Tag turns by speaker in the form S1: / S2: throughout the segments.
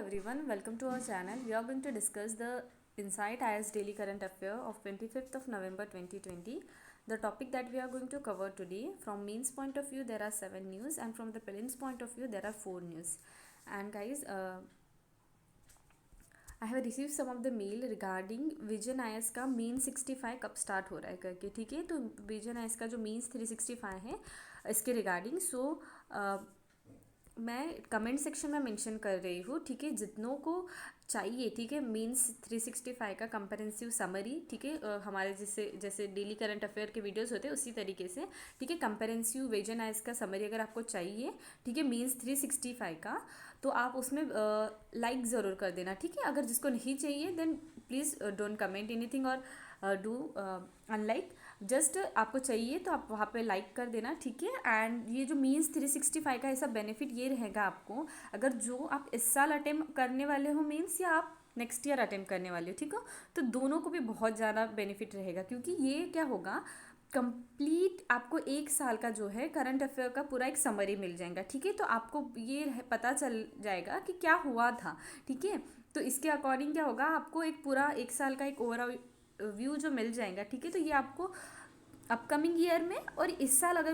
S1: everyone, welcome to our channel. We are going to discuss the Insight IS Daily Current Affair of 25th of November 2020. The topic that we are going to cover today, from mains point of view there are 7 news and from the prelims point of view there are 4 news. And guys, I have received some of the mail regarding vision IAS का main 65 कब start हो रहा है करके. ठीक है, तो vision IAS का जो मेंस 365 है इसके रिगार्डिंग मैं कमेंट सेक्शन में मेंशन कर रही हूँ. ठीक है, जितनों को चाहिए, ठीक है, मीन्स 365 का कंप्रहेंसिव समरी, ठीक है, हमारे जैसे डेली करंट अफेयर के वीडियोस होते हैं उसी तरीके से, ठीक है, कंप्रहेंसिव विजन आईएएस का समरी अगर आपको चाहिए, ठीक है, मीन्स 365 का, तो आप उसमें लाइक ज़रूर कर देना. ठीक है, अगर जिसको नहीं चाहिए then please don't comment anything और डू अनलाइक. जस्ट आपको चाहिए तो आप वहाँ पे लाइक कर देना. ठीक है, एंड ये जो मीन्स 365 का ऐसा बेनिफिट ये रहेगा आपको, अगर जो आप इस साल अटेम्प्ट करने वाले हो मीन्स या आप नेक्स्ट ईयर अटेम्प्ट करने वाले हो, ठीक हो, तो दोनों को भी बहुत ज़्यादा बेनिफिट रहेगा. क्योंकि ये क्या होगा, कंप्लीट आपको एक साल का जो है करंट अफेयर का पूरा एक समरी मिल जाएगा. ठीक है, तो आपको ये पता चल जाएगा कि क्या हुआ था. ठीक है, तो इसके अकॉर्डिंग क्या होगा, आपको एक पूरा एक साल का एक ओवरऑल व्यू जो मिल जाएगा. ठीक है, तो ये आपको अपकमिंग ईयर में और इस साल अगर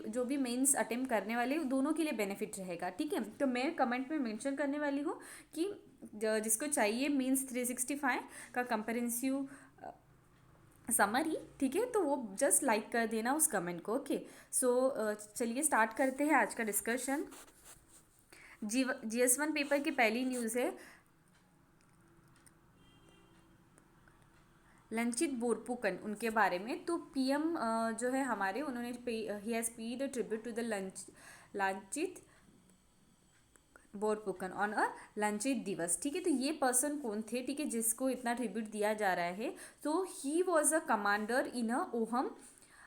S1: जो भी मेंस अटेम्प्ट करने वाले दोनों के लिए बेनिफिट रहेगा. ठीक है, तो मैं कमेंट में मेंशन करने वाली हूँ कि जिसको चाहिए मीन्स 365 का कंप्रहेंसिव समरी, ठीक है, तो वो जस्ट लाइक कर देना उस कमेंट को. ओके, सो चलिए स्टार्ट करते हैं आज का डिस्कशन. GS1 पेपर की पहली न्यूज़ है लंचित बोरपुकन उनके बारे में. तो पीएम जो है हमारे, उन्होंने he has paid a tribute to the Lachit Borphukan on a Lachit Diwas. ठीक है, तो ये पर्सन कौन थे, ठीक है, जिसको इतना ट्रिब्यूट दिया जा रहा है. तो he was a commander in a ohm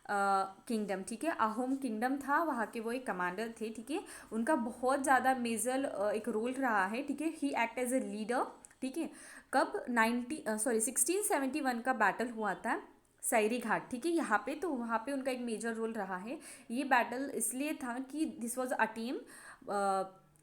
S1: kingdom. ठीक है, अहोम किंगडम था, वहाँ के वो एक कमांडर थे. ठीक है, उनका बहुत ज़्यादा मेजर एक रोल रहा है. ठीक है, ही एक्ट एज ए लीडर. ठीक है, कब 1671 का बैटल हुआ था सैरी घाट. ठीक है, यहाँ पे, तो वहाँ पे उनका एक मेजर रोल रहा है. ये बैटल इसलिए था कि दिस वाज अ टीम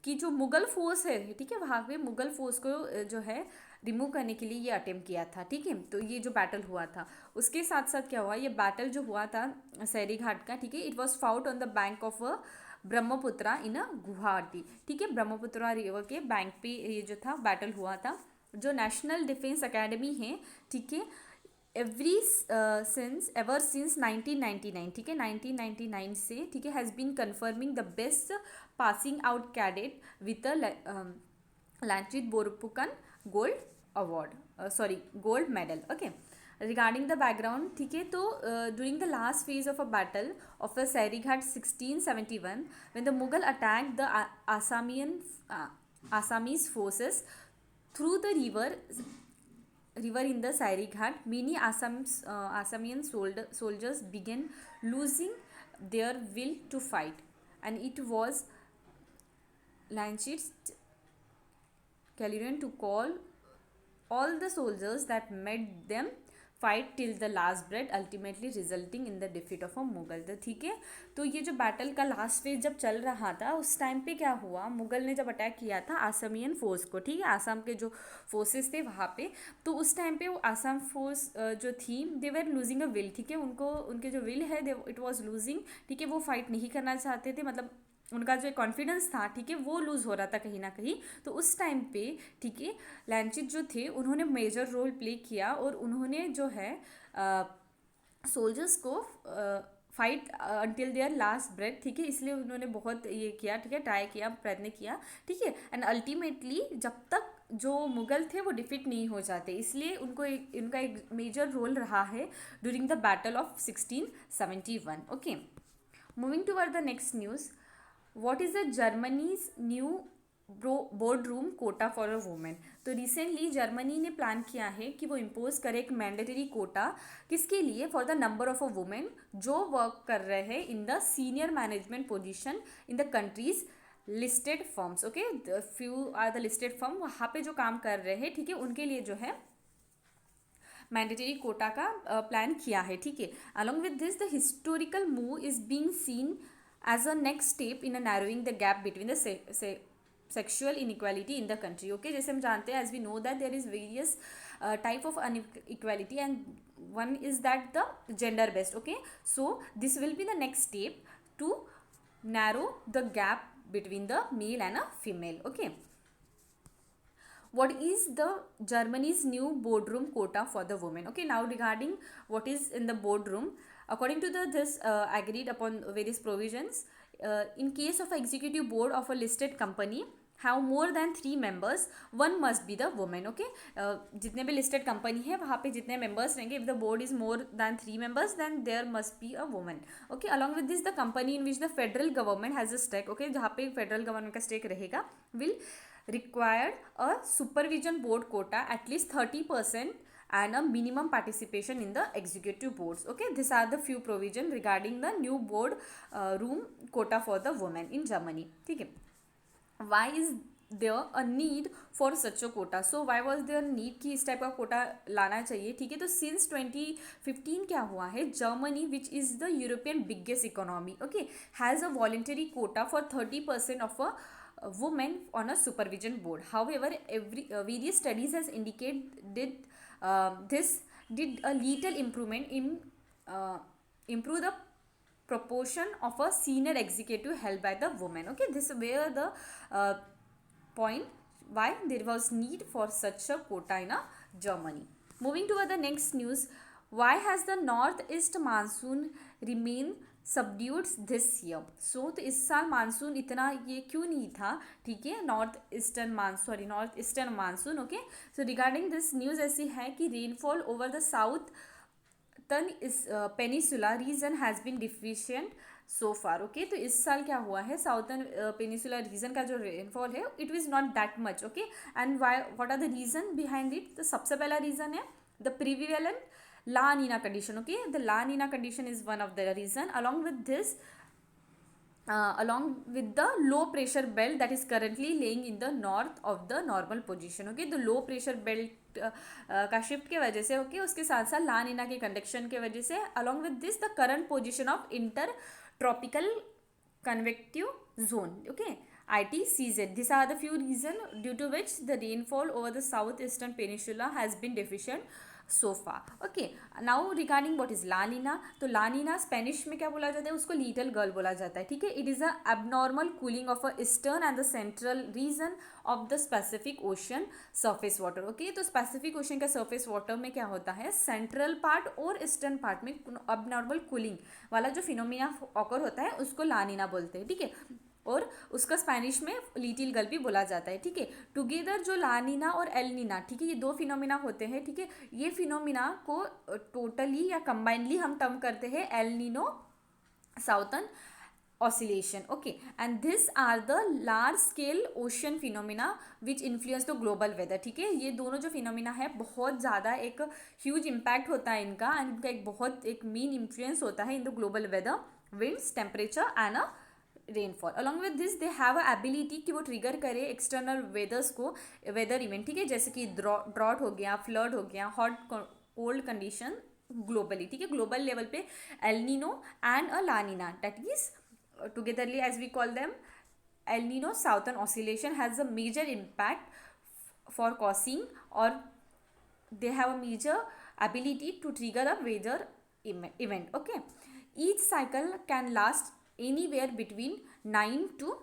S1: कि जो मुग़ल फोर्स है, ठीक है, वहाँ पे मुग़ल फोर्स को जो है रिमूव करने के लिए ये अटेम्प्ट किया था. ठीक है, तो ये जो बैटल हुआ था उसके साथ साथ क्या हुआ, ये बैटल जो हुआ था सैरी घाट का, ठीक है, it was fought on the bank of Brahmaputra in a Guwahati. ठीक है, ब्रह्मपुत्रा रिवर के बैंक पे ये जो था बैटल हुआ था. जो नेशनल डिफेंस एकेडमी है, ठीक है, एवर सिंस 1999, ठीक है, 1999 से, ठीक है, has been confirming the best passing out cadet with Lachit Borphukan gold award, gold medal. Okay, regarding the background, ठीक है, तो during the last phase of a battle of a Saraighat 1671 when the Mughal attack the Assamese forces through the river in the Sairighat, many Assamian soldiers began losing their will to fight, and it was Lanchit's Kalirian to call all the soldiers that met them fight till the last breath, ultimately resulting in the defeat of a Mughal. तो ठीक है, तो ये जो battle का last phase जब चल रहा था उस टाइम पे क्या हुआ, मुगल ने जब अटैक किया था आसामियन फोर्स को, ठीक है, आसाम के जो फोर्सेस थे वहाँ पे, तो उस टाइम पे वो आसाम फोर्स जो थी दे वर लूजिंग अ विल. ठीक है, उनको उनके जो विल है इट वॉज लूजिंग. ठीक है, वो फाइट नहीं करना चाहते थे, मतलब उनका जो कॉन्फिडेंस था, ठीक है, वो लूज़ हो रहा था कहीं ना कहीं. तो उस टाइम पे, ठीक है, लंचित जो थे उन्होंने मेजर रोल प्ले किया और उन्होंने जो है सोल्जर्स को fight until their last breath. ठीक है, इसलिए उन्होंने बहुत ये किया, ठीक है, ट्राई किया, प्रयत्न किया. ठीक है, एंड अल्टीमेटली जब तक जो मुगल थे वो डिफीट नहीं हो जाते, इसलिए उनका एक मेजर रोल रहा है during the battle of 1671. Okay, moving toward the next news. What is the Germany's new boardroom quota for a woman? तो रिसेंटली जर्मनी ने प्लान किया है कि वो इम्पोज करे एक मैंडेटरी कोटा, किसके लिए, for the number of a women जो वर्क कर रहे हैं in the senior management position in the countries listed firms. Okay, few are the listed firm, वहाँ पे जो काम कर रहे हैं, ठीक है, उनके लिए जो है मैंडेटरी कोटा का प्लान किया है. ठीक है, along with this the historical move is being seen as a next step in a narrowing the gap between the sexual inequality in the country. Okay, जैसे हम जानते हैं, as we know that there is various type of inequality and one is that the gender based. Okay, so this will be the next step to narrow the gap between the male and a female. Okay, what is the Germany's new boardroom quota for the women? Okay, now regarding what is in the boardroom, according to the this agreed upon various provisions, in case of executive board of a listed company have more than 3 members, one must be the woman. Okay, जितने भी listed company है वहाँ पे जितने members रहेंगे, if the board is more than 3 members, then there must be a woman. Okay, along with this, the company in which the federal government has a stake, okay, जहाँ पे federal government का stake रहेगा, will require a supervision board quota at least 30% and a minimum participation in the executive boards. Okay, these are the few provision regarding the new board room quota for the women in Germany. ठीक है, why is there a need for such a quota? So why was there need कि इस type का कोटा लाना चाहिए? ठीक है, तो since 2015 क्या हुआ है, Germany which is the European biggest economy, okay, has a voluntary quota for 30% of a women on a supervision board. However, various studies has indicated this did a little improvement in improve the proportion of a senior executive held by the women. Okay, this were the point why there was need for such a quota in a Germany. Moving to the next news, why has the northeast monsoon remained subdued this year? So तो इस साल monsoon इतना ये क्यों नहीं था? ठीक है, north eastern monsoon. Okay, so regarding this news ऐसी है कि rainfall over the south peninsula region has been deficient so far. Okay, तो इस साल क्या हुआ है, साउथर्न पेनिसुला रीजन का जो रेनफॉल है it was not that much. Okay, and why what are the reason behind it? तो सबसे पहला रीजन है the prevalent La Nina condition. Okay, the La Nina condition is one of the reason. Along with this along with the low pressure belt that is currently laying in the north of the normal position. Okay, the low pressure belt का shift के वजह से, okay, उसके साथ साथ ला नीना के conduction के वजह से, along with this the current position of intertropical convective zone, okay, ITCZ. These are the few reasons due to which the rainfall over the southeastern peninsula has been deficient so far. Okay, now regarding what is La Nina, तो La Nina Spanish में क्या बोला जाता है, उसको little girl बोला जाता है. ठीक है, it is a abnormal cooling of a eastern and the central region of the specific ocean surface water. Okay, तो स्पेसिफिक ओशन का सरफेस वाटर में क्या होता है, सेंट्रल पार्ट और ईस्टर्न पार्ट में एबनॉर्मल कूलिंग वाला जो फिनोमिना ऑकर होता है उसको ला नीना बोलते हैं. ठीक है, और उसका स्पेनिश में लिटिल गर्ल भी बोला जाता है. ठीक है, टुगेदर जो ला नीना और एल नीना, ठीक है, ये दो फिनोमिना होते हैं. ठीक है, ये फिनोमिना को टोटली या कंबाइनली हम टर्म करते हैं El Nino southern oscillation. Okay, and this are the large scale ocean phenomena which influence the global weather. ठीक है, ये दोनों जो फिनोमिना है बहुत ज़्यादा एक ह्यूज इम्पैक्ट होता है इनका, एंड इनका एक बहुत एक मेन इन्फ्लुएंस होता है in the global weather, winds, temperature and a rainfall. Along with this they have a ability कि वो ट्रिगर करे एक्सटर्नल वेदर्स को, वेदर इवेंट. ठीक है, जैसे कि ड्रॉट हो गया, फ्लड हो गया, हॉट कोल्ड कंडीशन ग्लोबली. ठीक है, ग्लोबल लेवल पे El Nino and a La Nina that is togetherly as we call them El Nino southern oscillation has a major impact for causing और they have a major ability to trigger a weather event. Okay, each cycle can last anywhere between 9 to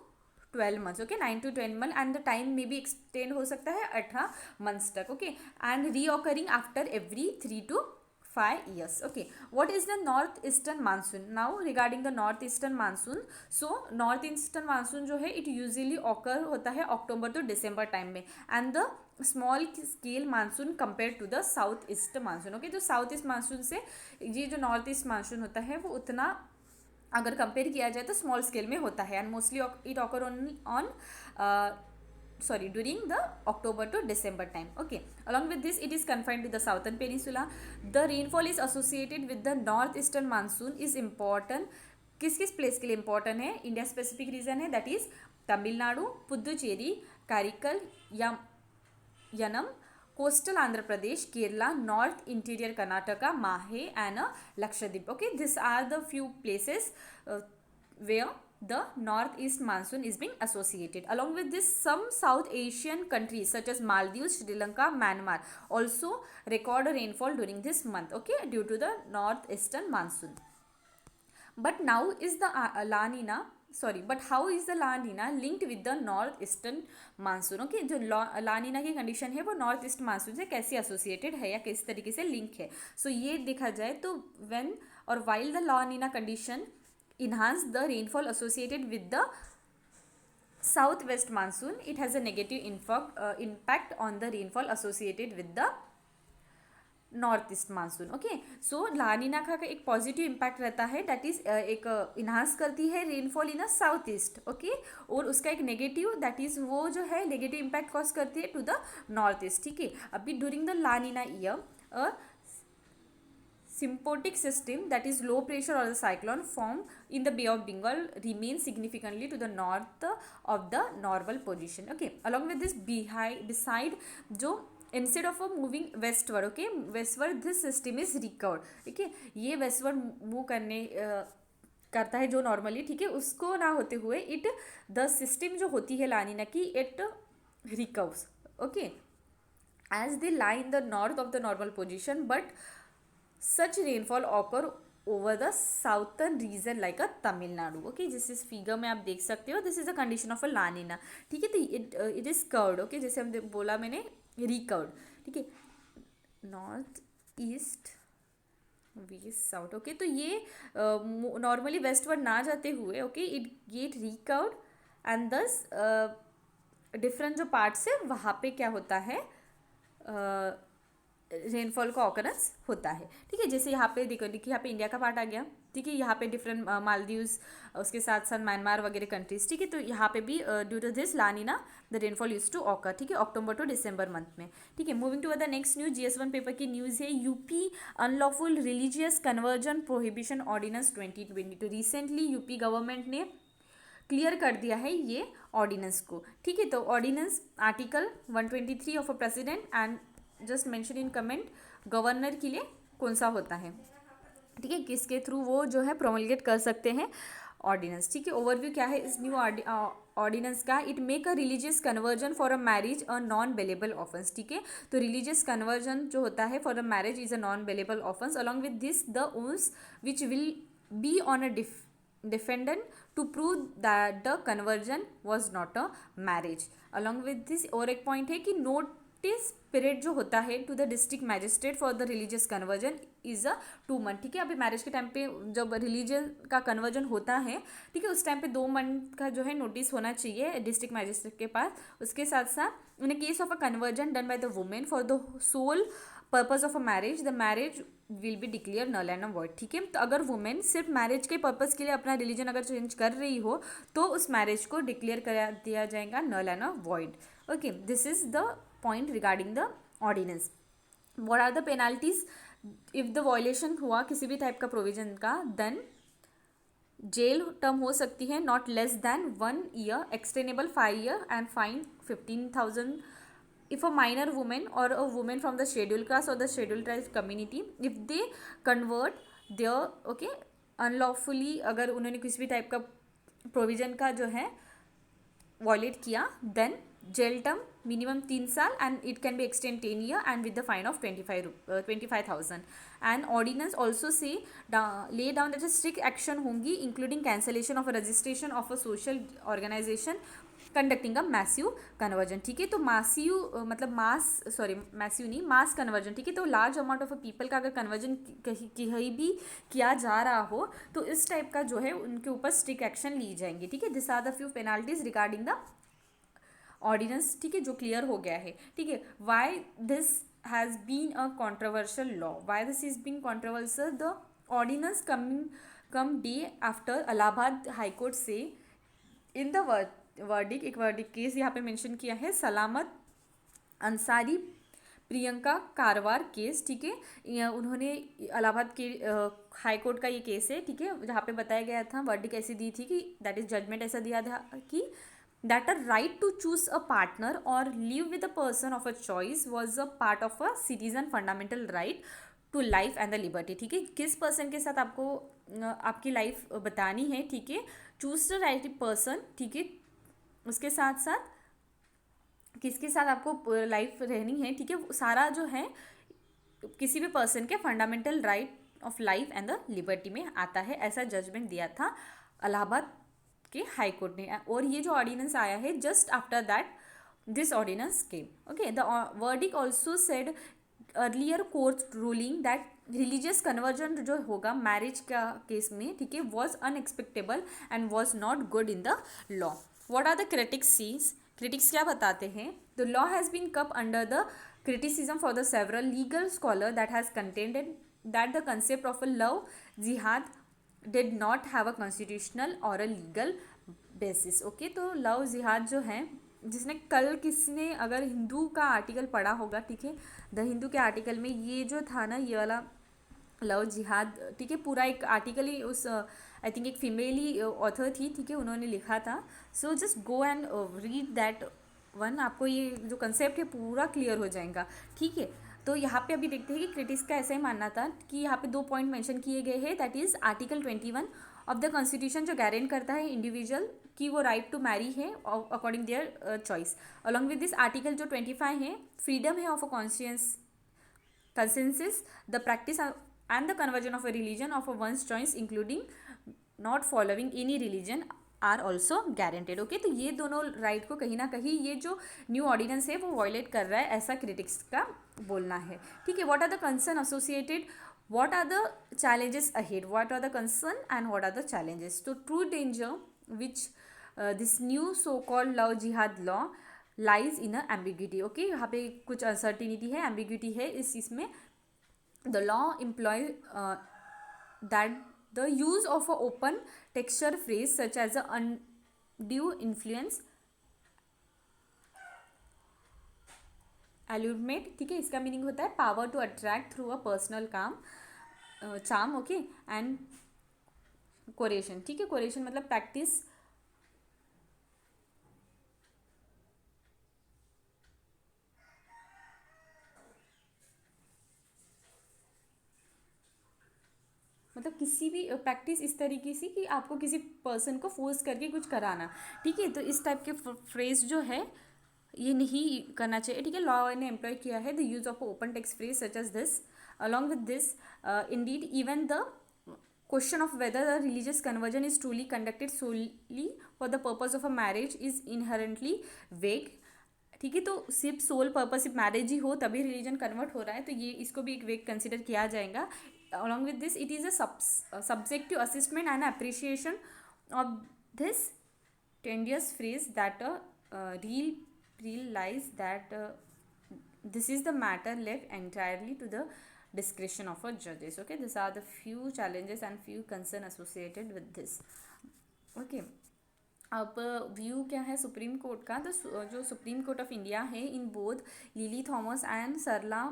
S1: 12 months. Okay, 9 to 12 months and the time may be extend हो सकता है 18 months तक. Okay, and reoccurring after every 3 to 5 years. Okay, what is the northeastern monsoon? Now regarding the northeastern monsoon, so northeastern monsoon जो है it usually occur होता है October to December time में, and the small scale monsoon compare to the south east monsoon. Okay, तो south east monsoon से ये जो north east monsoon होता है वो उतना अगर कंपेयर किया जाए तो स्मॉल स्केल में होता है, and mostly it occur on during the October to December time. Okay, along with this it is confined to the southern peninsula. The rainfall is associated with the northeastern monsoon is important. किस किस place के लिए important है, India specific region है, that is Tamil Nadu, Puducherry, Karaikal, Yanam, coastal Andhra Pradesh, Kerala, north interior Karnataka, Mahe and Lakshadweep. Okay, this are the few places where the northeast monsoon is being associated. Along with this, some South Asian countries such as Maldives, Sri Lanka, Myanmar also record a rainfall during this month, okay, due to the northeastern monsoon. But now is the La Nina, sorry, but how is the La Nina linked with the northeastern monsoon? Okay, जो ला नीना की condition है वो north east monsoon से कैसे associated है या किस तरीके से लिंक है. सो ये देखा जाए तो व्हेन और while the La Nina condition enhance the rainfall associated with the southwest monsoon, it has a negative impact on the rainfall associated with the north east monsoon. Okay, so La Nina का एक positive impact रहता है, that is एक enhance करती है rainfall in a south east. Okay, और उसका एक नेगेटिव, दैट इज वो जो है नेगेटिव इम्पैक्ट कॉज करती है टू द नॉर्थ ईस्ट. ठीक है, अभी during the La Nina year symphotic system, that is low pressure or the cyclone formed in the Bay of Bengal remains significantly to the north of the normal position. Okay, along with this, beside जो instead of moving westward, okay, westward this system is recovered. ठीक है, ये westward move करने करता है जो normally, ठीक है, उसको ना होते हुए इट द सिस्टम जो होती है लानीना की, it recovers. Okay, as they lie in the north of the normal position, but such rainfall occur over the southern region like a Tamil Nadu. Okay, जिस इस फिगर में आप देख सकते हो, this is a condition of a La Nina. ठीक है, तो इट इज कर्व्ड. ओके, जैसे हम बोला मैंने रिकर्व्ड. ठीक है, north east west south. Okay, तो ये नॉर्मली वेस्टवर्ड ना जाते हुए, ओके, इट गेट रिकर्व्ड एंड दस डिफरेंट जो पार्ट्स है वहाँ पे क्या होता है, रेनफॉल का ऑकरेंस होता है. ठीक है, जैसे यहाँ पे देखो, देखिए यहाँ पे इंडिया का पार्ट आ गया. ठीक है, यहाँ पे डिफरेंट मालदीव्स, उसके साथ साथ म्यांमार वगैरह कंट्रीज. ठीक है, तो यहाँ पे भी due to this La Nina the rainfall use to occur. ठीक है, अक्टूबर टू दिसंबर मंथ में. ठीक है, moving to the next news, GS1 paper की न्यूज़ है, UP unlawful religious conversion prohibition ordinance 2022. Recently UP government ने clear कर दिया है ये ऑर्डिनेंस को. ठीक है, तो ordinance article 123 of a president and just mention in comment governor के लिए कौन सा होता है. ठीक है, किसके थ्रू वो जो है प्रोमलगेट कर सकते हैं ऑर्डिनेंस. ठीक है, ओवरव्यू क्या है इस न्यू ऑर्डिनेंस का. It make a religious conversion for a marriage a non bailable offence. ठीक है, तो रिलीजियस कन्वर्जन जो होता है for a marriage is a non bailable offence. Along with this the onus which will be on a defendant to prove that the conversion was not a marriage. along with this और एक point है कि notice period जो होता है to the district magistrate for the religious conversion is a 2 month. ठीक है, अभी मैरिज के टाइम पे जब रिलीजन का कन्वर्जन होता है, ठीक है, उस टाइम पे 2 मंथ का जो है नोटिस होना चाहिए डिस्ट्रिक्ट मैजिस्ट्रेट के पास. उसके साथ साथ in case of a conversion done by the women for the sole purpose of a marriage, the marriage will be declare null and void. ठीक है, तो अगर वुमेन सिर्फ मैरिज के पर्पज़ के लिए अपना रिलीजन अगर चेंज कर रही हो तो उस मैरिज को डिक्लेयर कर दिया जाएगा null and void. Okay, this is the point regarding the ordinance. What are the penalties if the violation हुआ किसी भी टाइप का प्रोविजन का, देन जेल टर्म हो सकती है not less than 1 year, extendable 5 year and fine 15,000 if a minor woman or a woman from the scheduled caste or the scheduled tribe community, if they convert their, okay, unlawfully, अगर उन्होंने किसी भी type का provision का जो है violet किया, then jail term minimum 3 साल and it can be extend 10 year and with the fine of 25,000. And ordinance also say lay down that strict action होंगी including cancellation of registration of a social organization conducting a mass conversion. ठीक है, तो मतलब मैस्यू नहीं, mass conversion. ठीक है, तो large amount of people का अगर कन्वर्जन कहीं भी किया जा रहा हो तो इस टाइप का जो है उनके ऊपर स्ट्रिक्ट एक्शन ली जाएंगी. ठीक है, this are the few penalties regarding the ordinance. ठीक है, जो क्लियर हो गया है. ठीक है, why this has been a controversial law, why this is been controversial, the ordinance come day after Allahabad high court से इन द वर्डिक, एक वर्डिक केस यहाँ पे मेंशन किया है, सलामत अंसारी प्रियंका कारवार केस. ठीक है, उन्होंने इलाहाबाद के हाई कोर्ट का ये केस है. ठीक है, जहाँ पे बताया गया था, वर्डिक ऐसी दी थी कि दैट इज जजमेंट ऐसा दिया था कि that a right to choose a partner और live with a person of a choice was a part of a citizen fundamental right to life and the liberty. ठीक है, किस पर्सन के साथ आपको आपकी लाइफ बतानी है, ठीक है, चूज द राइट पर्सन, ठीक है, उसके साथ साथ किसके साथ आपको लाइफ रहनी है, ठीक है, सारा जो है किसी भी पर्सन के fundamental right of life and the liberty में आता है, ऐसा जजमेंट दिया था इलाहाबाद के हाई कोर्ट ने। और ये जो ऑर्डिनेंस आया है just after that this ordinance came, okay. The verdict also said earlier court ruling that religious conversion जो होगा मैरिज का केस में, ठीक है, was unexpectable and was not good in the law. What are the critics sees, critics क्या बताते हैं? The law has been kept under the criticism for the several legal scholar that has contended that the concept of a love jihad did not have a constitutional or a legal basis, okay। तो love जिहाद जो है, जिसने कल किसने अगर हिंदू का article पढ़ा होगा, ठीक है, द हिंदू के आर्टिकल में ये जो था ना, ये वाला लव जिहाद, ठीक है, पूरा एक आर्टिकल ही उस आई थिंक एक फीमेली ऑथर थी, ठीक है, उन्होंने लिखा था। So just go and read that one, आपको ये जो कंसेप्ट है पूरा क्लियर हो जाएगा, ठीक है। तो यहाँ पे अभी देखते हैं कि क्रिटिक्स का ऐसा ही मानना था कि यहाँ पे 2 पॉइंट मेंशन किए गए हैं, that is article 21 of the constitution जो गारंट करता है इंडिविजुअल कि वो राइट टू मैरी है according their choice. Along with this article जो 25 है, फ्रीडम है of a conscious consensus, the practice and the conversion of a religion of a one's choice including not following any religion are also guaranteed, okay. तो ये दोनों right को कहीं ना कहीं ये जो न्यू ऑर्डिनेंस है वो वायलेट कर रहा है, ऐसा क्रिटिक्स का बोलना है, ठीक है। What are the concern associated, what are the challenges ahead, what are the concern and what are the challenges. तो true danger which this new so called love jihad law lies in a ambiguity, okay. यहाँ पे कुछ uncertainty है, ambiguity है इस चीज़ में। The law employ that the use of a open texture phrase such as a undue influence, allurement, ठीक है, इसका मीनिंग होता है power to attract through a personal charm, okay, and coercion, ठीक है, कोरेशन मतलब प्रैक्टिस मतलब किसी भी प्रैक्टिस इस तरीके से कि आपको किसी पर्सन को फोर्स करके कुछ कराना, ठीक है। तो इस टाइप के फ्रेज जो है ये नहीं करना चाहिए, ठीक है। लॉ ने एम्प्लॉय किया है the use of open text phrase such as this, along with this indeed even the question of whether the religious conversion is truly conducted solely for the purpose of a marriage is inherently vague, ठीक है। तो सिर्फ sole purpose सिर्फ marriage ही हो तभी religion convert हो रहा है, तो ये इसको भी एक वेग कंसिडर किया जाएगा। along with this it is a subjective assessment and appreciation of this tenuous phrase that realize that this is the matter left entirely to the discretion of a judges, okay। these are the few challenges and few concern associated with this, okay। अब view क्या है supreme court का, तो जो supreme court of India है in both Lily Thomas and Sarla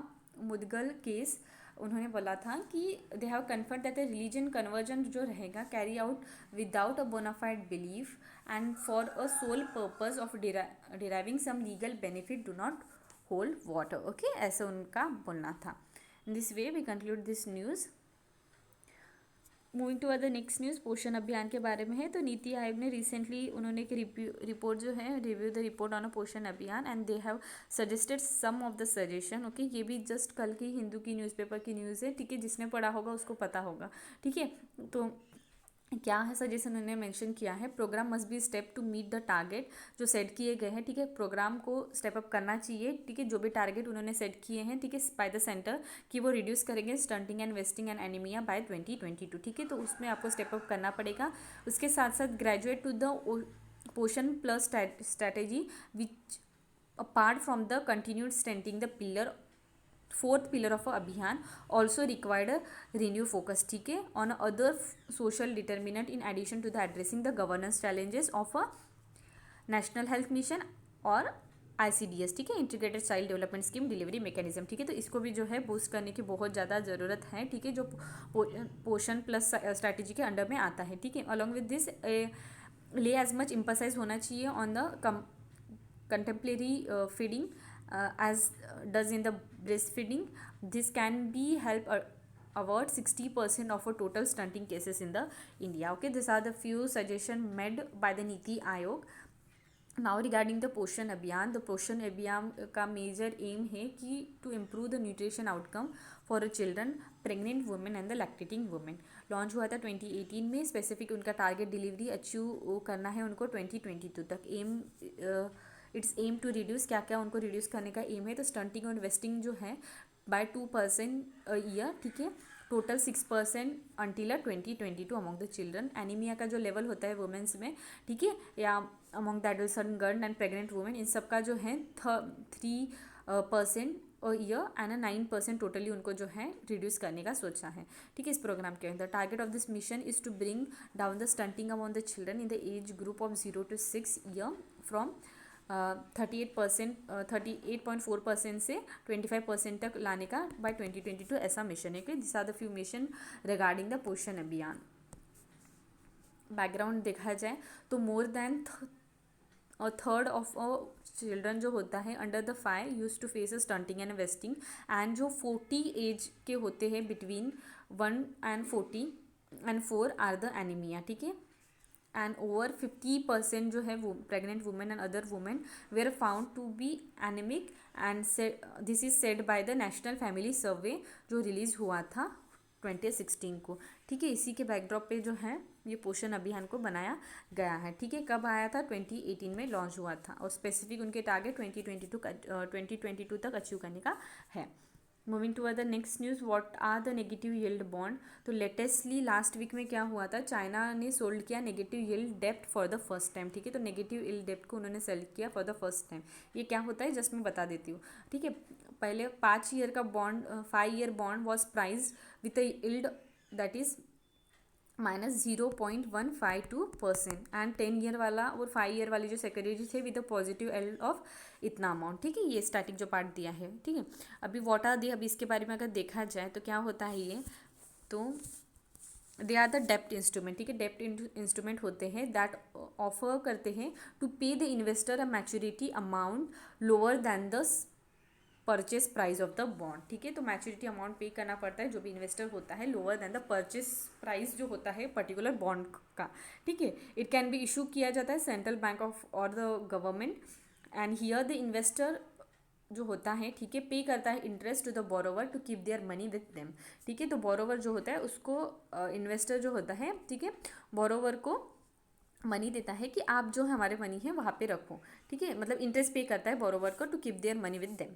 S1: Mudgal case, उन्होंने बोला था कि they have confirm that the religion conversion जो रहेगा carry out without a bona fide belief and for a sole purpose of deriving some legal benefit do not hold water, okay, ऐसा उनका बोलना था। In this way we conclude this news. Moving to other next news, Poshan Abhiyan के बारे में है। तो नीति आयोग ने रिसेंटली उन्होंने एक रिपोर्ट जो है review the report on a Poshan Abhiyan and they have suggested some of the suggestion, okay. ये भी जस्ट कल की हिंदू की न्यूज़पेपर की न्यूज़ है, ठीक है, जिसने पढ़ा होगा उसको पता होगा, ठीक है। तो क्या है सजेशन उन्होंने मेंशन किया है, program must be step to meet the target जो सेट किए गए हैं, ठीक है। प्रोग्राम को स्टेप अप करना चाहिए, ठीक है, जो भी टारगेट उन्होंने सेट किए हैं, ठीक है, बाय द सेंटर कि वो रिड्यूस करेंगे stunting and wasting and anaemia by 2022, ठीक है। तो उसमें आपको स्टेप अप करना पड़ेगा। उसके साथ साथ graduate to the Poshan plus strategy which apart from the continued strengthening the pillar fourth pillar of Abhiyan also required renew focus, ठीक है, on other social determinant in addition to the addressing the governance challenges of a national health mission और ICDS, ठीक है, integrated child development scheme delivery mechanism, ठीक है। तो इसको भी जो है बूस्ट करने की बहुत ज़्यादा ज़रूरत है, ठीक है, जो पोषण प्लस स्ट्रैटेजी के अंडर में आता है, ठीक है। अलॉन्ग विद दिस ले एज मच एम्फसाइज होना चाहिए on the contemporary feeding as does in the breastfeeding. This can be help avert 60% of a total stunting cases in the India. Okay, these are the few suggestions made by the Niti Aayog. Now regarding the Poshan अभियान, the Poshan अभियान का major aim है कि to improve the nutrition outcome for a children, pregnant women and the lactating women. Launch हुआ था 2018 में. Specific उनका target delivery achieve करना है उनको 2022 तक. Aim it's aim to reduce, क्या क्या उनको रिड्यूस करने का एम है. तो स्टंटिंग और वेस्टिंग जो है बाय 2% ईयर, ठीक है. Total 6% until 2022 among the children. Anaemia का जो लेवल होता है वुमेंस में, ठीक है, या among the adolescent girl and pregnant women, इन सब का जो है 3% ईयर एंड 9% टोटली उनको जो है रिड्यूस करने का सोचा है, ठीक है, इस प्रोग्राम के अंदर. Target of this mission is to bring down the stunting among the children in the age group of 0 to 6 year from 38.4% से 25% तक लाने का बाय 2022, ऐसा मिशन है. कि this are the few mission regarding the Poshan Abhiyan. Background देखा जाए तो more than a third of a children जो होता है under the 5 use to face a stunting and wasting. And जो 40 एज के होते हैं between 1 and 40 and 4 are the anaemia, ठीक है. एंड ओवर 50% जो है वो pregnant women and other women were found to B anaemic. And this is said by the national family survey जो रिलीज हुआ था 2016 को, ठीक है. इसी के बैकड्रॉप पे जो है ये पोषण अभियान को बनाया गया है, ठीक है. कब आया था? 2018 में लॉन्च हुआ था. और स्पेसिफिक उनके टारगेट 2022 तक अचीव करने का है. Moving to other next news, what are the negative yield bond. तो लेटेस्टली लास्ट वीक में क्या हुआ था, चाइना ने सोल्ड किया नेगेटिव यील्ड डेप्ट फॉर द फर्स्ट टाइम, ठीक है. तो नेगेटिव यील्ड डेप्ट को उन्होंने सेल किया फॉर द फर्स्ट टाइम. ये क्या होता है जस्ट मैं बता देती हूँ, ठीक है. पहले 5 ईयर का bond, 5 year bond was priced with yield that is -0.152% and 10 year वाला और 5 ईयर वाली जो सिक्योरिटी थे विद पॉजिटिव एल्ड ऑफ इतना अमाउंट, ठीक है. ये स्टैटिक जो पार्ट दिया है, ठीक है. अभी व्हाट आर दे, अभी इसके बारे में अगर देखा जाए तो क्या होता है ये, तो दे आर द डेप्ट इंस्ट्रूमेंट, ठीक है. डेप्ट इंस्ट्रूमेंट होते हैं दैट ऑफर करते हैं टू पे the investor a maturity amount lower than the purchase price of the bond, ठीक है. तो मैच्योरिटी अमाउंट पे करना पड़ता है जो भी इन्वेस्टर होता है lower than the purchase price जो होता है पर्टिकुलर बॉन्ड का, ठीक है. इट कैन बी इशू किया जाता है सेंट्रल बैंक ऑफ और the government. And here the investor जो होता है, ठीक है, पे करता है interest to the borrower to keep their money with them, ठीक है. तो बोरोवर जो होता है उसको इन्वेस्टर जो होता है, ठीक है, बोरोवर को मनी देता है कि आप जो हमारे मनी है वहाँ पे रखो, ठीक है. मतलब इंटरेस्ट पे करता है बोरोवर को to keep their money with them.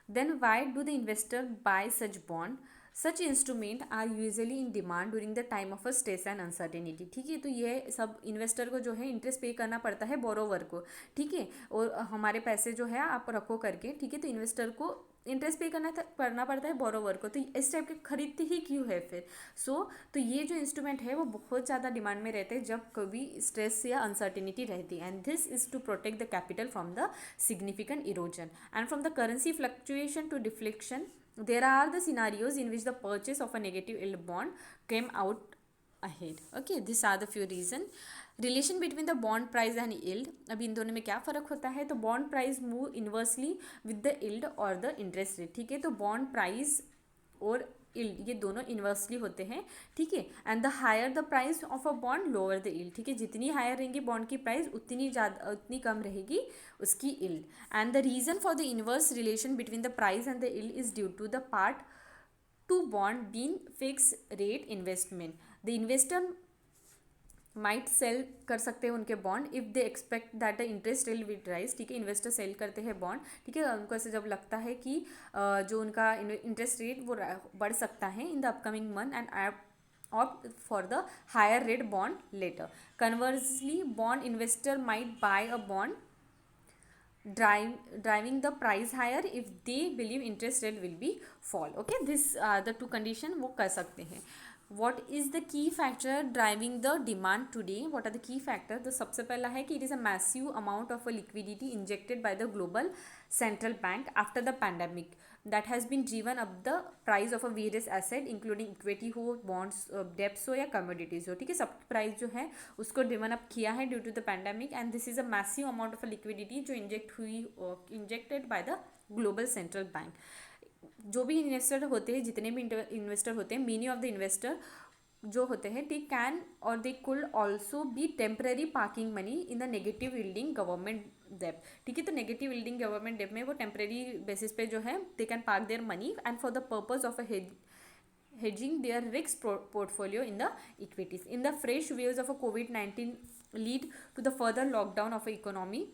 S1: Then why do the investor buy such bond. Such instrument are usually in demand during the time of a stress and uncertainty, ठीक है. तो ये सब इन्वेस्टर को जो है इंटरेस्ट पे करना पड़ता है बोरोवर को, ठीक है. और हमारे पैसे जो है आप रखो करके, ठीक है. तो इन्वेस्टर को इंटरेस्ट पे करना पड़ता है बोरोवर को. तो इस टाइप के खरीदते ही क्यों है फिर. तो ये जो इंस्ट्रूमेंट है वो बहुत ज़्यादा डिमांड में रहते हैं जब कभी स्ट्रेस या अनसर्टेनिटी रहती है. And this is to protect the capital from the significant erosion and from the currency fluctuation to deflection. There are the scenarios in which the purchase of a negative yield bond came out ahead. Okay, these are the few reasons. Relation between the bond price and yield. अभी इन दोनों में क्या फ़र्क होता है. तो bond price move inversely with the yield or the interest rate, ठीक है. तो bond price और yield ये दोनों इन्वर्सली होते हैं, ठीक है. And the higher the price of a bond lower the yield, ठीक है. जितनी हायर रहेंगी बॉन्ड की प्राइस उतनी कम रहेगी उसकी yield. And the reason for the inverse relation between the price and the yield is due to the part to bond been fix rate investment. The investor might sell कर सकते हैं उनके bond if they expect that the interest rate will rise, ठीक है. Investor cell करते हैं bond, ठीक है. उनको ऐसे जब लगता है कि जो उनका इंटरेस्ट रेट वो बढ़ सकता है in the upcoming month and opt for the higher rate bond later. Conversely, bond investor might buy a bond driving the price higher if they believe interest rate will be fall. Okay, this the two condition वो कर सकते हैं. What is the key factor driving the demand today? What are the key factors? तो सबसे पहला है कि it is a massive amount of a liquidity injected by the global central bank after the pandemic that has been driven up the price of a various asset including equity हो, bonds, debts हो या commodities हो, ठीक है. सब price जो है उसको ड्रिवन अप किया है due to the pandemic. And this is a massive amount of liquidity जो injected by the global central bank. जो भी इन्वेस्टर होते हैं, जितने भी इन्वेस्टर होते हैं, मेनी ऑफ द इन्वेस्टर जो होते हैं, दे कैन और they could also be temporary parking money in the negative yielding government डेब्ट। ठीक है, तो नेगेटिव यील्डिंग गवर्नमेंट डेब्ट में वो टेम्पररी बेसिस पे जो है they can park their money and for the purpose of a hedging their risk portfolio in the equities. In the fresh waves of a COVID-19 lead to the further lockdown of a economy,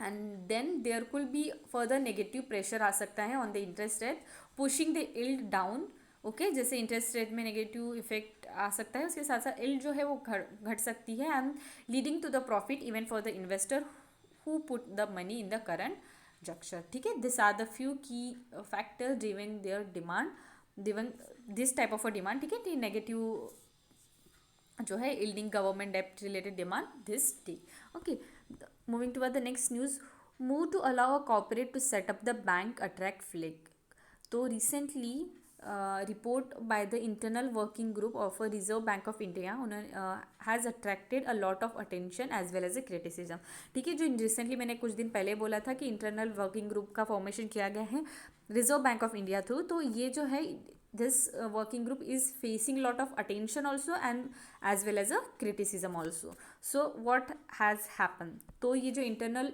S1: and then there could be further negative pressure आ सकता है on the interest rate, pushing the yield down. Okay जैसे interest rate में negative effect आ सकता है, उसके साथ साथ yield जो है वो घट सकती है, and leading to the profit even for the investor who put the money in the current junction. ठीक है, this are the few key factors driven their demand, driven this type of a demand. ठीक है, negative जो है yielding government डेब्ट related demand this day. Okay, moving toward the next news, move to allow a corporate to set up the bank attract flag. तो recently report by the internal working group of a Reserve Bank of India has attracted a lot of attention as well as a criticism. ठीक है, जो recently मैंने कुछ दिन पहले बोला था कि इंटरनल वर्किंग ग्रुप का फॉर्मेशन किया गया है reserve bank of India through, तो ये जो है this working group is facing lot of attention also and as well as a criticism also. So what has happened, तो ये जो internal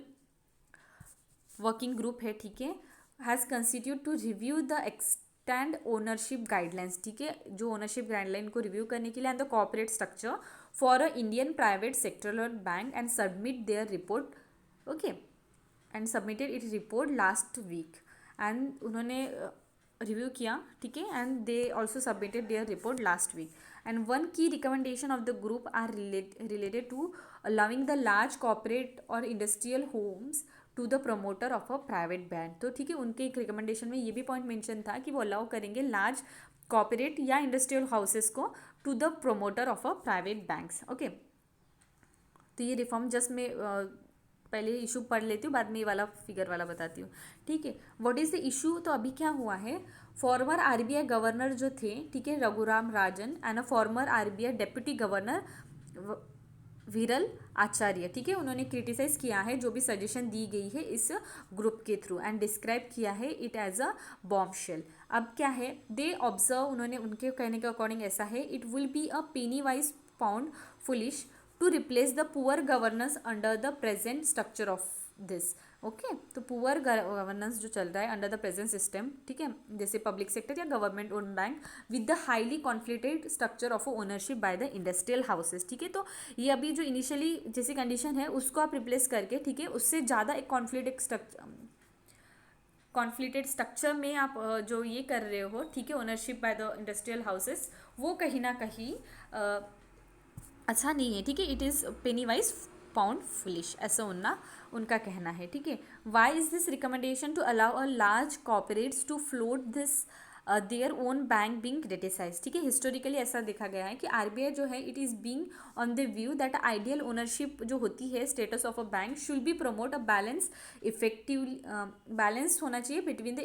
S1: working group है, ठीक है, has constituted to review the extant ownership guidelines. ठीक है, जो ownership guideline को रिव्यू करने के लिए and the corporate structure for a Indian private sectoral bank and submit their report. Okay, and submitted it report last week, and उन्होंने review किया। ठीक है, and they also submitted their report last week, and one की recommendation of the group are related to allowing the large corporate और industrial homes to the promoter of a private bank. तो ठीक है, उनके एक रिकमेंडेशन में ये भी पॉइंट मेंशन था कि वो अलाउ करेंगे लार्ज कॉर्पोरेट या इंडस्ट्रियल हाउसेस को to the promoter of a private banks. Okay, तो ये रिफॉर्म जस्ट में पहले इशू पढ़ लेती हूँ, बाद में ये वाला फिगर वाला बताती हूँ। ठीक है, व्हाट इज़ द इशू, तो अभी क्या हुआ है, फॉर्मर आरबीआई गवर्नर जो थे, ठीक है, Raghuram Rajan, and a former RBI deputy governor Viral Acharya, ठीक है, उन्होंने क्रिटिसाइज किया है जो भी सजेशन दी गई है इस ग्रुप के थ्रू, एंड डिस्क्राइब किया है it as a bomb shell. अब क्या है, दे ऑब्जर्व, उन्होंने उनके कहने के अकॉर्डिंग ऐसा है, it will be a penny wise pound foolish to replace the poor governance under the present structure of this. Okay, तो पुअर गवर्नेंस जो चल रहा है अंडर द प्रेजेंट सिस्टम, ठीक है, जैसे पब्लिक सेक्टर या government own bank with the highly conflicted structure of ownership by the industrial houses. ठीक है, तो ये अभी जो इनिशियली जैसी कंडीशन है उसको आप रिप्लेस करके, ठीक है, उससे ज़्यादा एक कॉन्फ्लिक्टेड स्ट्रक्चर में आप जो ये कर रहे हो, ठीक है, ownership by the industrial houses, वो कहीं ना कहीं अच्छा नहीं है। ठीक है, it is penny wise pound foolish, ऐसा उनका कहना है। ठीक है, why is this recommendation to allow a large corporates to float this their own bank being criticise. ठीक है, हिस्टोरिकली ऐसा देखा गया है कि आरबीआई जो है it is being on the view that ideal ownership जो होती है status of a bank should be promote a balance effective balance होना चाहिए between the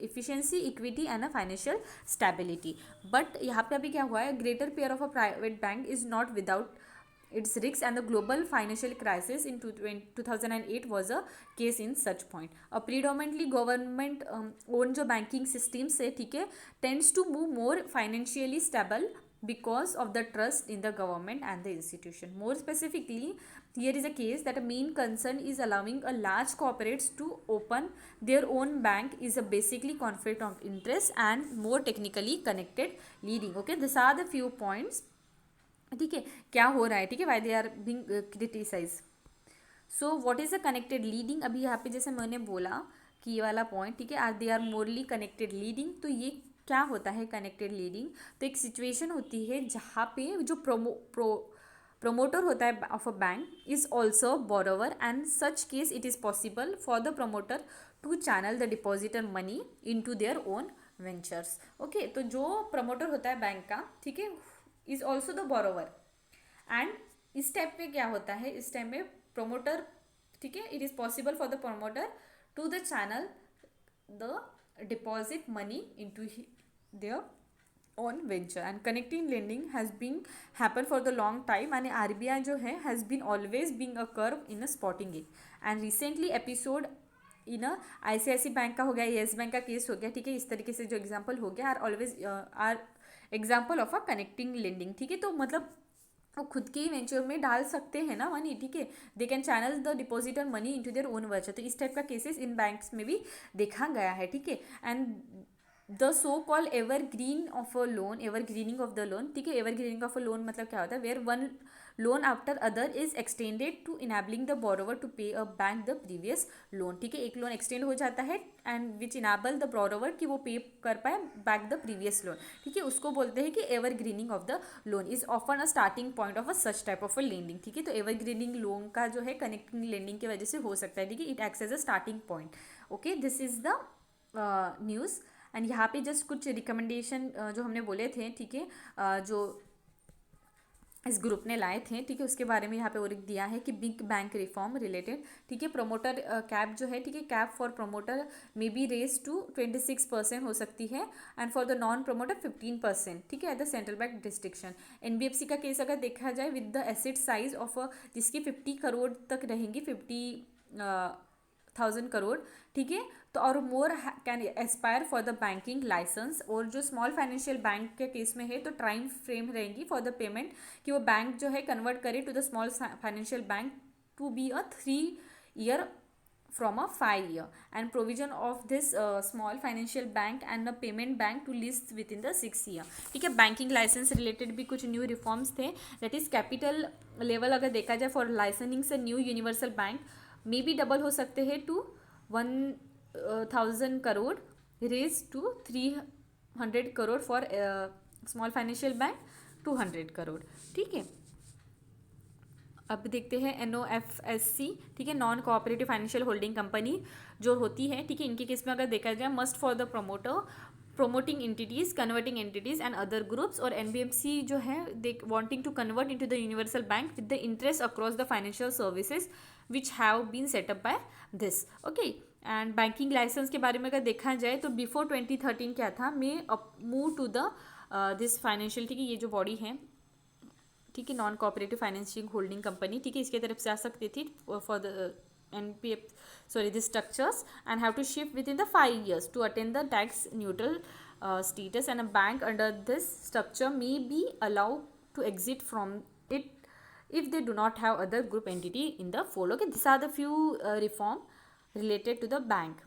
S1: efficiency equity and a financial stability. But यहाँ पे अभी क्या हुआ है, greater pair of a private bank is not without its risks, and the global financial crisis in 2008 was a case in such point. A predominantly government owned जो banking systems है, ठीक है, tends to move more financially stable because of the trust in the government and the institution. More specifically, here is a case that a main concern is allowing a large corporates to open their own bank is a basically conflict of interest and more technically connected leading. Okay, these are the few points. ठीक है, क्या हो रहा है, ठीक है, why they are being criticise. So what is the connected leading, अभी यहाँ पे जैसे मैंने बोला कि ये वाला पॉइंट, ठीक है, are they are morally connected leading. तो ये क्या होता है कनेक्टेड लीडिंग, तो एक सिचुएशन होती है जहाँ पे जो प्रमोटर होता है of a bank is also borrower, and such case it is possible for the promoter to channel the depositor money in to their own ventures. Okay, तो जो प्रमोटर होता है बैंक का, ठीक है, is also the borrower, and इस type में क्या होता है, इस टाइम में प्रोमोटर, ठीक है, it is possible for the promoter to the channel the deposit money in to their own venture, and connecting lending has been happen for the long time, and RBI जो है has been always being a curve in a spotting it, and recently episode in ICICI bank का हो गया, yes bank का case हो गया, ठीक है, इस तरीके से जो एग्जाम्पल हो गया are always are example of a connecting lending, ठीक है। तो मतलब वो खुद के ही वेंचर में डाल सकते हैं ना मनी, ठीक है, they can channel the depositor money into their own venture. तो इस टाइप का केसेस इन बैंक्स में भी देखा गया है, ठीक है। And the so call evergreen of a loan, evergreening of the loan, ठीक है, एवरग्रीनिंग ऑफ अ लोन मतलब क्या होता है, where one loan after other is extended to enabling the borrower to pay a bank the previous loan, ठीक है, एक loan extend हो जाता है and which enable the borrower कि वो पे कर पाए बैक द प्रीवियस लोन, ठीक है, उसको बोलते हैं कि evergreening of the loan is often a starting point of a such type of a lending, ठीक है। तो एवरग्रीनिंग लोन का जो है कनेक्टिंग लेंडिंग की वजह से हो सकता है, ठीक है, it acts as a starting point. Okay, this is the news. And यहाँ पे जस्ट कुछ रिकमेंडेशन जो हमने बोले थे, ठीक है, जो इस ग्रुप ने लाए थे, ठीक है, उसके बारे में यहाँ पे और दिया है कि बिग बैंक रिफॉर्म रिलेटेड, ठीक है, प्रमोटर कैप जो है, ठीक है, cap for promoter may be raise to 26% हो सकती है and for the non promoter 15%, ठीक है, at the central bank discretion. NBFC का केस अगर देखा जाए with the asset size of जिसकी 50 करोड़ तक रहेंगी, 50,000 करोड़, ठीक है, तो और more can aspire for the banking licence. और जो स्मॉल फाइनेंशियल बैंक के केस में है तो टाइम फ्रेम रहेंगी फॉर द पेमेंट कि वो बैंक जो है कन्वर्ट करे to the small financial bank to be a 3 year from a 5 year, and provision of this small financial bank and a payment bank to list within the 6 year, ठीक है। Banking licence related भी कुछ new reforms थे, that is capital level अगर देखा जाए for licensing से new universal bank may be double हो सकते हैं to 1,000 crore, raise to 300 crore for small financial bank 200 crore, ठीक है। अब देखते हैं NOFSC, ठीक है, non cooperative financial holding company जो होती है, ठीक है, इनके केस में अगर देखा जाए must for the promoter promoting entities, converting entities and other groups, और NBFC जो है they wanting to convert into the universal bank with the interest across the financial services which have been set up by this, okay। And banking licence के बारे में अगर देखा जाए तो बिफोर 2013 क्या था, may move to the this financial, ठीक है, ये जो बॉडी है, ठीक है, non cooperative financial holding company, ठीक है, इसके तरफ से आ सकती थी for the NPF, sorry, the structures, and have to shift within the 5 years to attain the tax neutral status, and a bank under this structure may be allowed to exit from it if they do not have other group entity in the fold, okay। These are the few reform related to the bank।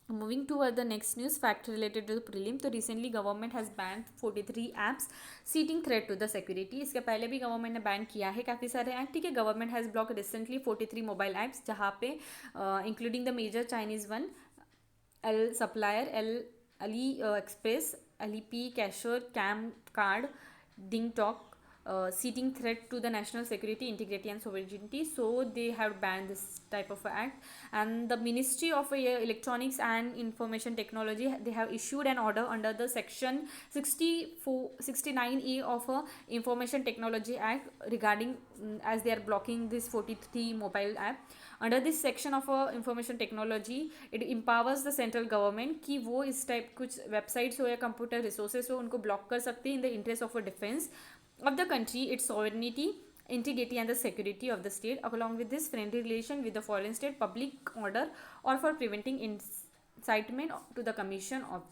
S1: Moving toward the next news fact related to the prelim, तो recently government has banned 43 apps seating threat to the security। इसके पहले भी government ने ban किया है काफ़ी सारे app, ठीक है। Government has block recently 43 mobile apps, जहाँ पे including the major Chinese one, एल सप्लायर, एल अली एक्सप्रेस, एलईपी, कैशर, CamCard, DingTalk, seating threat to the national security, integrity and sovereignty, so they have banned this type of act। And the Ministry of Electronics and Information Technology, they have issued an order under the section 69A of Information Technology Act regarding as they are blocking this 43 mobile app। Under this section of information technology it empowers the central government कि वो इस type कुछ websites हो या computer resources हो उनको block कर सकते हैं in the interest of a defence of the country, its sovereignty, integrity and the security of the state, along with this friendly relation with the foreign state, public order, or for preventing incitement to the commission of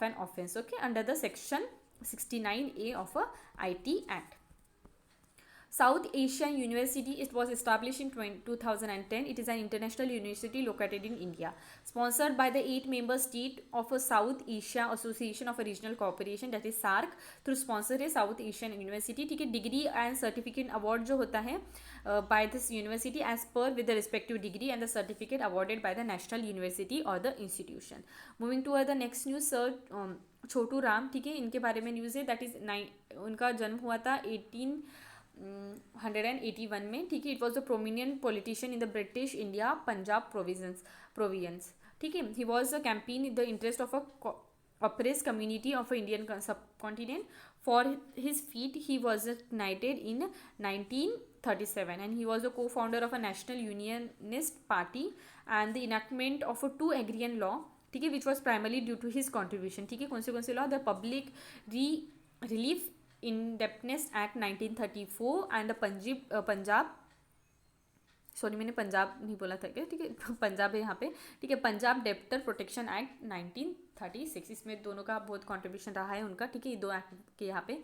S1: an offense, okay, under the section 69A of a IT Act। South Asian University, it was established in 2010. It is an international university located in India, sponsored by the 8-member state of a South Asia Association of a Regional Cooperation, that is SARC, through sponsor है South Asian University, ठीक है। Degree and certificate award जो होता है by this university as per with the respective degree and the certificate awarded by the national university or the institution। Moving to the next news, sir, Chhotu Ram, ठीक है, इनके बारे में न्यूज़ है, that is उनका जन्म हुआ था 1881 में, ठीक है। It was the prominent politician in the British India Punjab province, ठीक है। He was a campaign in the interest of a oppressed community of Indian subcontinent। For his feat, he was knighted in 1937, and he was the co-founder of a national unionist party and the enactment of a 2 agrarian law, ठीक है, which was primarily due to his contribution, ठीक है। कौन से law, the public relief indebtedness act 1934 and the Punjab sorry मैंने पंजाब नहीं बोला था क्या, ठीक है पंजाब है यहाँ पे, ठीक है। पंजाब डेप्टर प्रोटेक्शन एक्ट 1936, इसमें दोनों का बहुत कंट्रीब्यूशन रहा है उनका, ठीक है, ये दो एक्ट के यहाँ पे।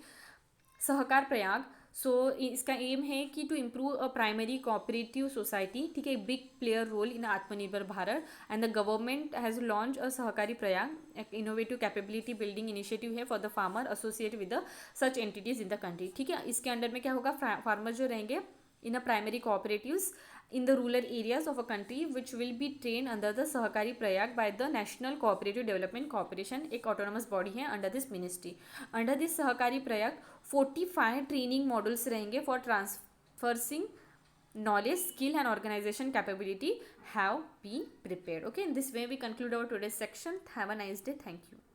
S1: सहकार प्रयाग, सो इसका एम है कि to improve a primary cooperative society, ठीक है, big player role in Atmanirbhar Bharat and the government has launch a Sahakari Prayag, एक इनोवेटिव कैपेबिलिटी बिल्डिंग इनिशिएटिव है for the farmer associate with the such entities in the country, ठीक है। इसके under में क्या होगा, फार्मर जो रहेंगे in a primary cooperatives in the rural areas of a country which will be trained under the Sahakari Prayag by the National Cooperative Development Corporation, एक autonomous body है under this ministry. Under this Sahakari Prayag 45 training models रहेंगे for transferring knowledge, skill and organization capability have been prepared. Okay, in this way we conclude our today's section. Have a nice day. Thank you.